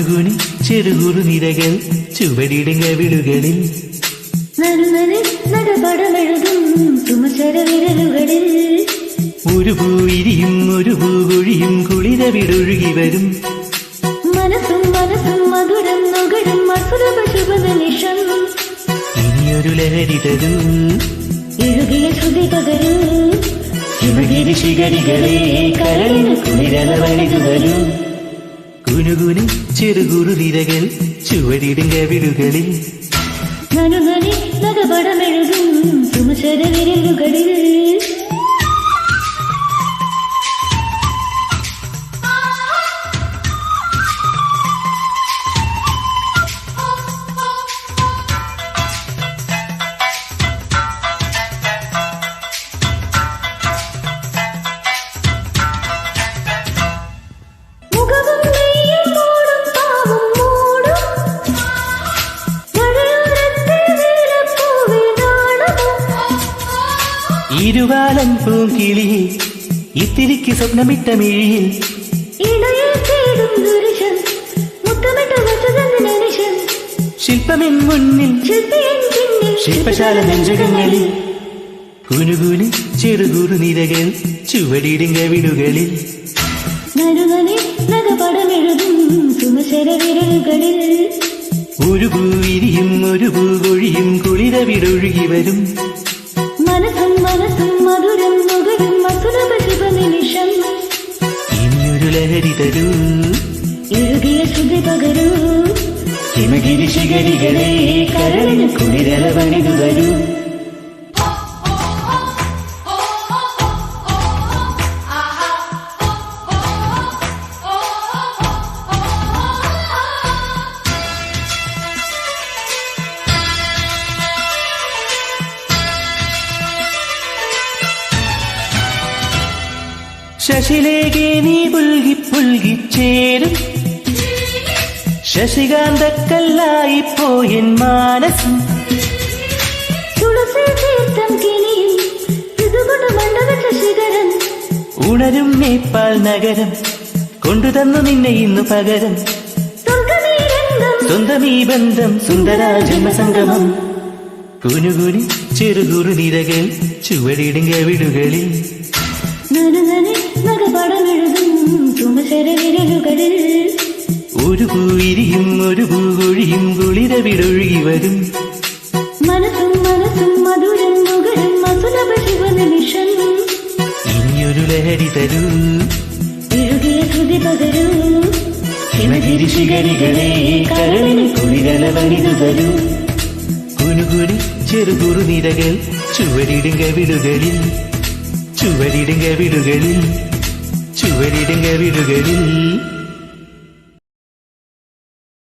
കുനുകുനി ചെറുകുറു നിരകൾ ചുവടിടും കവിളുകളിൽ നടപടമെഴുതും സുമചര വിരലുകളിൽ ഒരു പൂവിരിയും ഒരു പൂകൊഴിയും കുളിരവിടൊഴുകി വരും മനസ്സും മനസ്സും മധുരം നുകരും അസുരഭ ശുഭനിമിഷം ഇനിയൊരു ലഹരി തരൂ എഴുതിയ ശ്രുതി പകരൂ ഹിമഗിരി ശിഖരികളെ കരളിന് കുളിരലവണിതു വരൂ കുനുകുനി ചെറുകുറു നിരകൾ ചുവടിടും കവിളുകളിൽ നടപടമെഴുതും സുമചര വിരലുകളിൽ ഇരുവാലൻ പൂങ്കിളിയിൽ ഇത്തിരിക്ക് സ്വപ്നമിട്ട മിഴിയിൽ ശില്പമെൻ മുന്നിൽ ശില്പശാല നെഞ്ചകങ്ങളിൽ കുനുകുനി ചെറുകുറു നിരകൾ ചുവടിടും കവിളുകളിൽ ഒരു പൂവിരിയും ഒരു പൂകൊഴിയും കുളിരവിടൊഴുകി വരും മനസ്സും മനസ്സും മധുരം നുകരും അസുരഭ ശുഭനിമിഷം ഇനിയൊരു ലഹരി തരൂ എഴുതിയ ശ്രുതി പകരൂ ഹിമഗിരി ശിഖരികളെ കരളിന് കുളിരലവണിതു വരൂ ശശിലേഖേ നീ പുൽകി പുൽകിച്ചേരും ശശികാന്തക്കല്ലായിപ്പോയൻ മാനസം ഉണരും നേപ്പാൾ നഗരം കൊണ്ടുതന്നു നിന്നെ ഇന്നു പകരം സ്വന്തമീ ബന്ധം സുന്ദരാ ജന്മസംഗമം കുനുകുനി ചെറുകുറു നിരകൾ ചുവടിടും കവിളുകളിൽ ഒരു പൂവിരിയും ഒരു പൂകൊഴിയും കുളിരവിടൊഴുകി വരും മനസ്സും മനസ്സും മധുരം നുകരും അസുലഭ ശുഭനിമിഷം ഇനിയൊരു ലഹരി തരൂ എഴുതിയ ശ്രുതി പകരൂ ഹിമഗിരി ശിഖരികളെ കരളിന് കുളിരലവണിതു തരൂ കുനുകുനി ചെറുകുറു നിരകൾ ചുവടിടും കവിളുകളിൽ ചുവടിടും കവിളുകളിൽ ചുവടിടും കവിളുകളിൽ